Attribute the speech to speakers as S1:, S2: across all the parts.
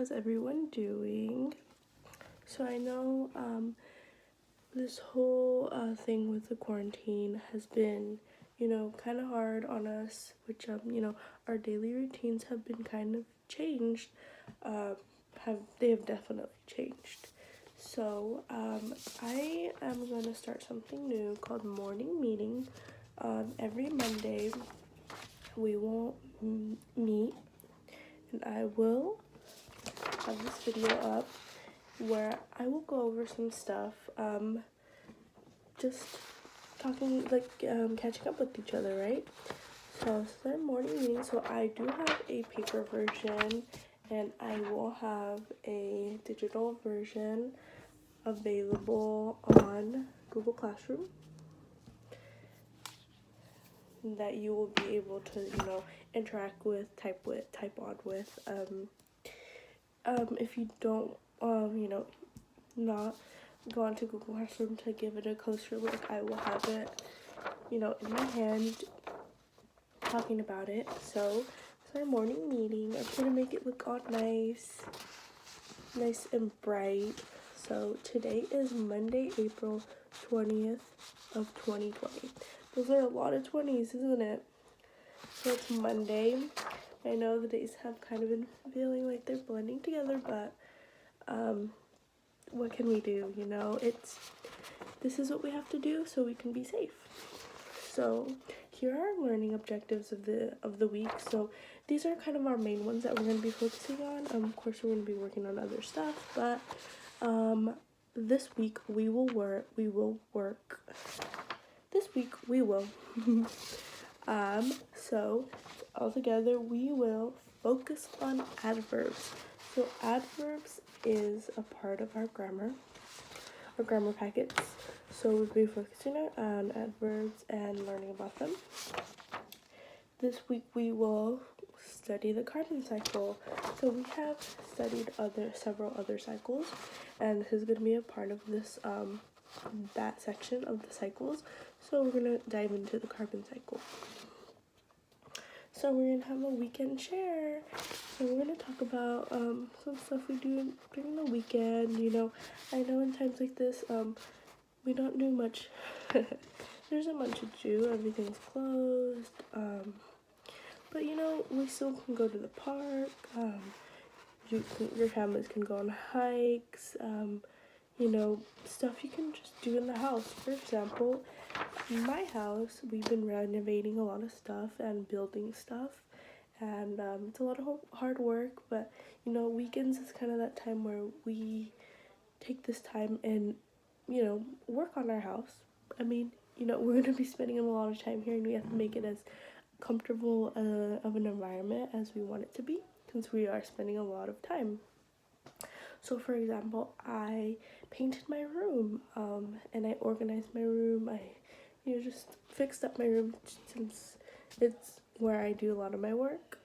S1: how's everyone doing? So I know this whole thing with the quarantine has been, kind of hard on us, which, our daily routines have been kind of changed. They have definitely changed. So I am going to start something new called morning meeting. Every Monday we will meet, and I will have this video up where I will go over some stuff, just talking, catching up with each other, right? So this is our morning meeting, so I do have a paper version, and I will have a digital version available on Google Classroom that you will be able to, interact with, type on with. If you don't, not go onto Google Classroom to give it a closer look, I will have it, in my hand talking about it. So it's our morning meeting. I'm trying to make it look all nice and bright. So today is Monday, April 20th of 2020. Those are a lot of 20s, isn't it? So it's Monday. I know the days have kind of been feeling like they're blending together, but what can we do? This is what we have to do so we can be safe. So here are our learning objectives of the week. So these are kind of our main ones that we're going to be focusing on. Of course, we're going to be working on other stuff, but this week we will work. This week we will. So altogether we will focus on adverbs. So adverbs is a part of our grammar packets. So we'll be focusing on adverbs and learning about them. This week we will study the carbon cycle. So we have studied several other cycles, and this is going to be a part of this that section of the cycles. So we're going to dive into the carbon cycle. So we're going to have a weekend share. So we're going to talk about some stuff we do during the weekend. I know in times like this, we don't do much. There's not much to do. Everything's closed. But we still can go to the park. Your families can go on hikes. Stuff you can just do in the house. For example, in my house, we've been renovating a lot of stuff and building stuff, and it's a lot of hard work, but weekends is kind of that time where we take this time and work on our house. I mean, we're going to be spending a lot of time here, and we have to make it as comfortable of an environment as we want it to be, since we are spending a lot of time. So for example, I painted my room, and I organized my room. I just fixed up my room, since it's where I do a lot of my work.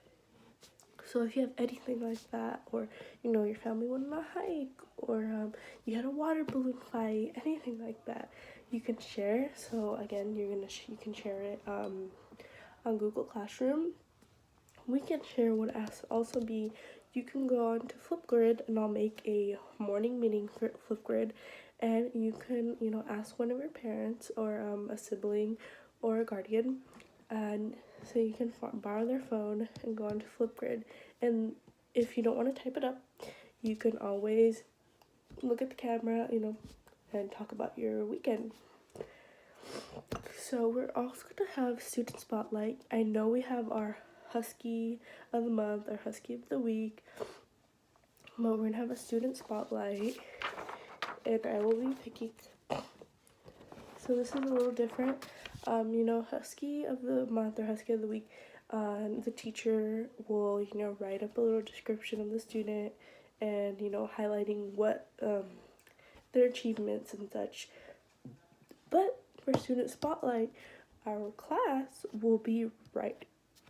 S1: So if you have anything like that, or your family went on a hike, or you had a water balloon fight, anything like that, you can share. So again, you can share it on Google Classroom. Weekend share would also be, you can go on to Flipgrid, and I'll make a morning meeting for Flipgrid, and you can ask one of your parents or a sibling or a guardian, and so you can borrow their phone and go on to Flipgrid. And if you don't want to type it up, you can always look at the camera, and talk about your weekend. So we're also going to have student spotlight. I know we have our Husky of the month, our Husky of the week, but we're going to have a student spotlight, and I will be picking. So this is a little different. Husky of the month or Husky of the week, the teacher will, write up a little description of the student, and, highlighting what their achievements and such. But for student spotlight, our class will be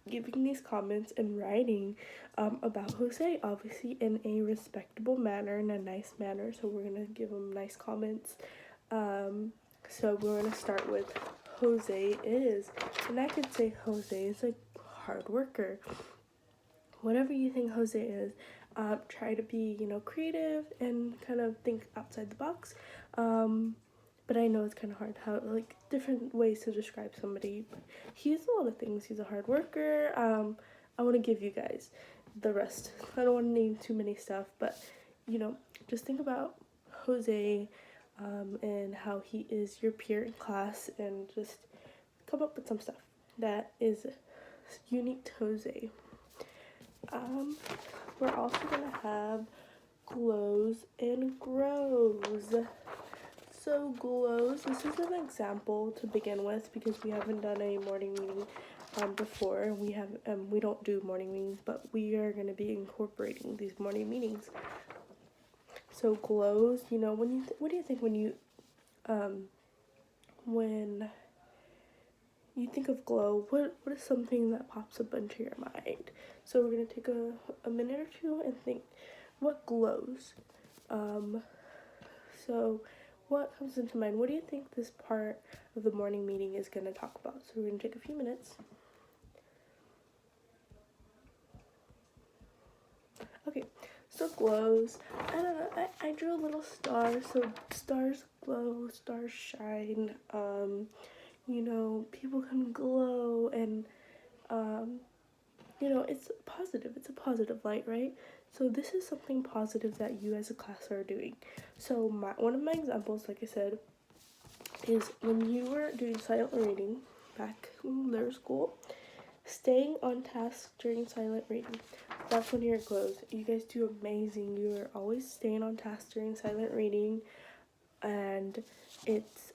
S1: giving these comments and writing about Jose, obviously in a respectable manner, in a nice manner. So we're going to give them nice comments. So we're going to start with Jose is, and I could say Jose is a hard worker. whatever you think Jose is, try to be, creative and kind of think outside the box. But I know it's kind of hard how, like, different ways to describe somebody. But he's a lot of things. He's a hard worker. I want to give you guys the rest. I don't want to name too many stuff, but, just think about Jose, and how he is your peer in class, and just come up with some stuff that is unique to Jose. We're also gonna have glows and grows. So glows, this is an example to begin with because we haven't done a morning meeting before. We don't do morning meetings, but we are going to be incorporating these morning meetings. So glows, what do you think when you think of glow? What is something that pops up into your mind? So we're going to take a minute or two and think, what glows? So what comes into mind? What do you think this part of the morning meeting is going to talk about? So we're going to take a few minutes. Okay, so glows. I don't know, I drew a little star. So stars glow, stars shine. People can glow, and it's positive. It's a positive light, right? So this is something positive that you as a class are doing. So one of my examples, like I said, is when you were doing silent reading back in middle school, staying on task during silent reading. That's one of your glows. You guys do amazing. You are always staying on task during silent reading, and it's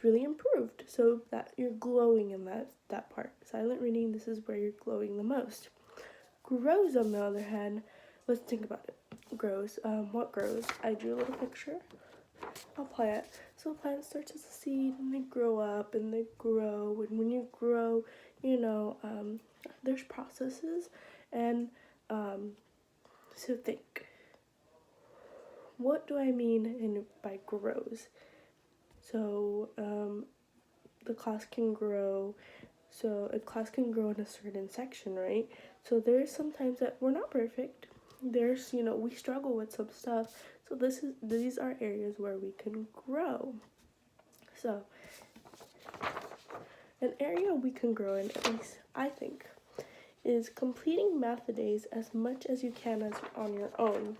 S1: really improved. So that you're glowing in that part. Silent reading, this is where you're glowing the most. Grows, on the other hand, let's think about it. Grows. What grows? I drew a little picture. A plant. So a plant starts as a seed, and they grow up, and they grow. And when you grow, there's processes, and so think. What do I mean by grows? So the class can grow. So a class can grow in a certain section, right? So there's sometimes that we're not perfect. There's, we struggle with some stuff. So these are areas where we can grow. So an area we can grow in, at least I think, is completing math-a-days as much as you can as on your own.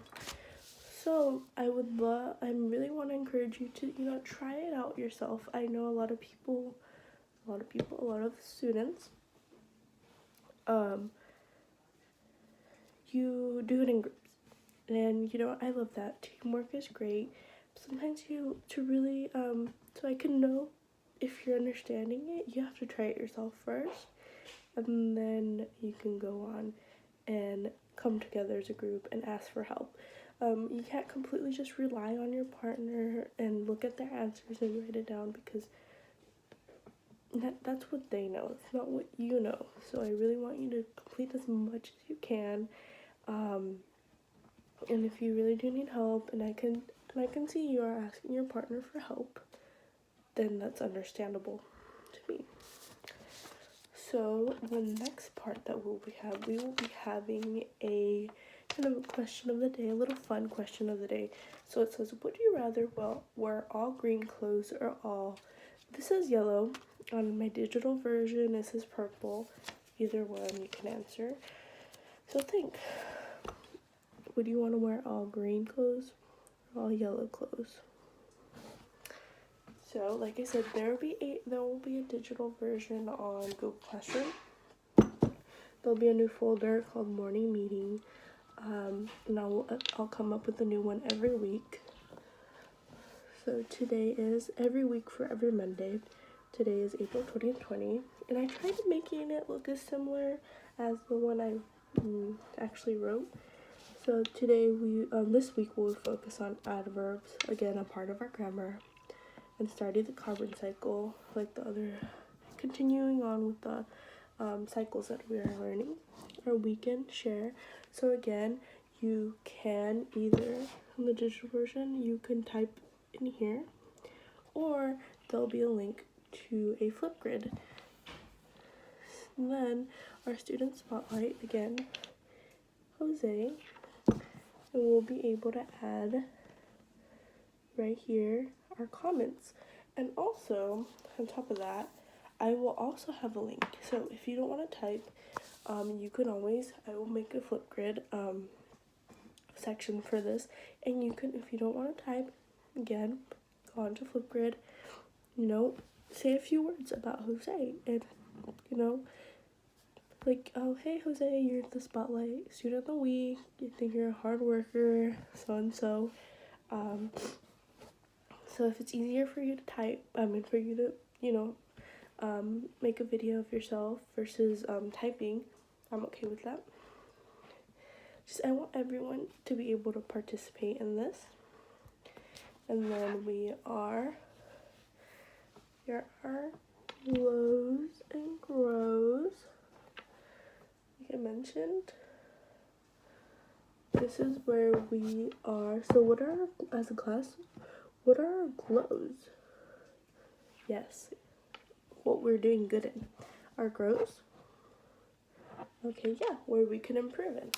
S1: So I really want to encourage you to, try it out yourself. I know a lot of students, you do it in groups. And, I love that. Teamwork is great. Sometimes to really, so I can know if you're understanding it, you have to try it yourself first. And then you can go on and come together as a group and ask for help. You can't completely just rely on your partner and look at their answers and write it down, because that's what they know. It's not what you know. So I really want you to complete as much as you can. And if you really do need help, and I can see you are asking your partner for help, then that's understandable to me. So the next part that we will be having a kind of a question of the day, a little fun question of the day. So it says, would you rather wear all green clothes or all, this is yellow, on my digital version this is purple. Either one you can answer. So think, would you want to wear all green clothes or all yellow clothes? So, like I said, there will be a digital version on Google Classroom. There'll be a new folder called Morning Meeting, and I'll come up with a new one every week. So today is every week for every Monday. Today is April 2020, and I tried making it look as similar as the one I actually wrote. So today this week we'll focus on adverbs, again a part of our grammar, and starting the carbon cycle, like the other, continuing on with the cycles that we are learning, or we can share. So again, you can either, in the digital version, you can type in here, or there'll be a link to a Flipgrid. And then our student spotlight, again, Jose, and we'll be able to add right here our comments. And also, on top of that, I will also have a link. So if you don't want to type, you can always, I will make a Flipgrid section for this, and you can, if you don't want to type, again, go onto Flipgrid, you know, say a few words about Jose, and, you know, like, oh, hey, Jose, you're the Spotlight Student of the Week, you think you're a hard worker, so-and-so. So if it's easier for you to type, for you to, you know, make a video of yourself versus typing, I'm okay with that. Just, I want everyone to be able to participate in this. And then here are our glows and grows. Like I mentioned, this is where we are. So what are, as a class, what are our glows? Yes, what we're doing good in. Our grows? Okay, yeah, where we can improve in.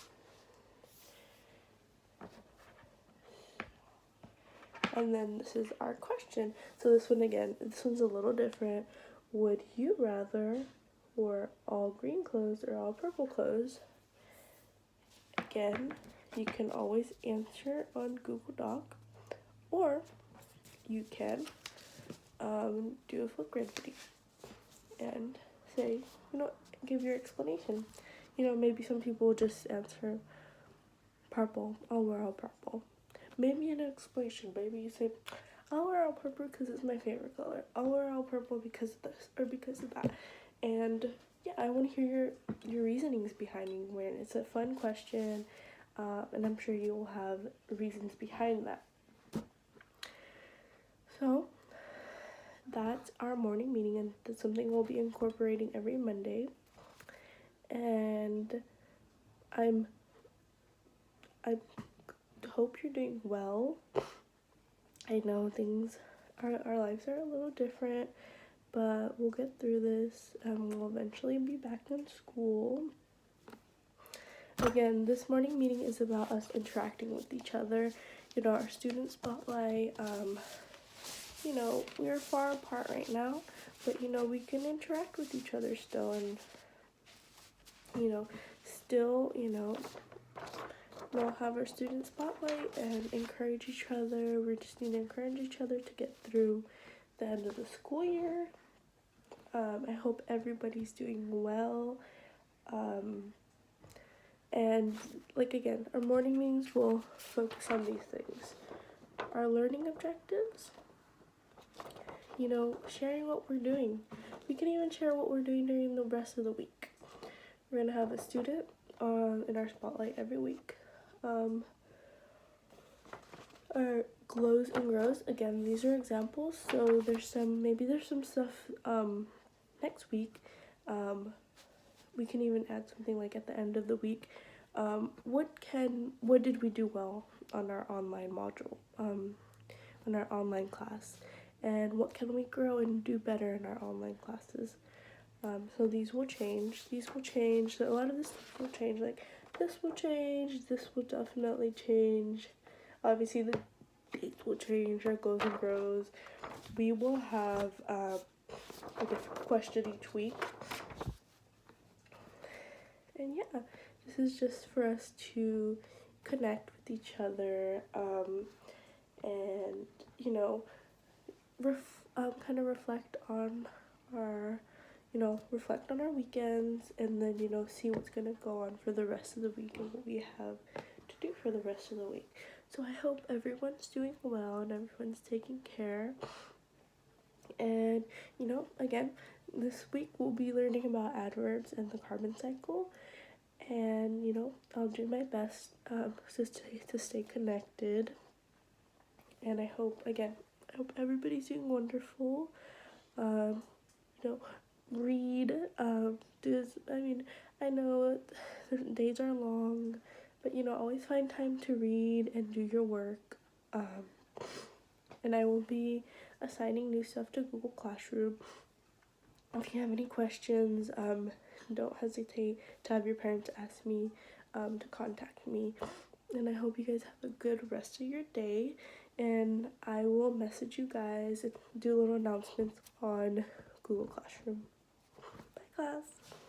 S1: And then this is our question. So this one again, this one's a little different. Would you rather wear all green clothes or all purple clothes? Again, you can always answer on Google Doc, or you can do a Flipgrid video and say, you know, give your explanation. You know, maybe some people just answer purple. I'll wear all purple. Maybe an explanation. Maybe you say, I'll wear all purple because it's my favorite color. I'll wear all purple because of this or because of that. And yeah, I want to hear your reasonings behind wearing it. It's a fun question, and I'm sure you will have reasons behind that. So that's our morning meeting, and that's something we'll be incorporating every Monday. And I hope you're doing well. I know our lives are a little different, but we'll get through this, and we'll eventually be back in school. Again, this morning meeting is about us interacting with each other. You know, our student spotlight, you know, we're far apart right now, but, you know, we can interact with each other still, and, you know, still, you know, we'll have our student spotlight and encourage each other. We just need to encourage each other to get through the end of the school year. I hope everybody's doing well. And like again, our morning meetings will focus on these things. Our learning objectives, you know, sharing what we're doing. We can even share what we're doing during the rest of the week. We're going to have a student in our spotlight every week. Our glows and grows, again, these are examples, so there's some stuff next week. We can even add something like at the end of the week. What did we do well on our online module, on our online class, and what can we grow and do better in our online classes? So these will change. A lot of this stuff will change. Like this will change. This will definitely change. Obviously, the dates will change. Our glows and grows. We will have a different question each week. And yeah, this is just for us to connect with each other, and you know, kind of reflect on our weekends, and then, you know, see what's gonna go on for the rest of the week and what we have to do for the rest of the week. So I hope everyone's doing well and everyone's taking care. And, you know, again, this week we'll be learning about adverbs and the carbon cycle. And, you know, I'll do my best to stay connected. And I hope everybody's doing wonderful. You know, read. I know the days are long, but, you know, always find time to read and do your work. And I will be assigning new stuff to Google Classroom. If you have any questions, don't hesitate to have your parents ask me. to contact me. And I hope you guys have a good rest of your day. And I will message you guys and do little announcements on Google Classroom. Bye, class.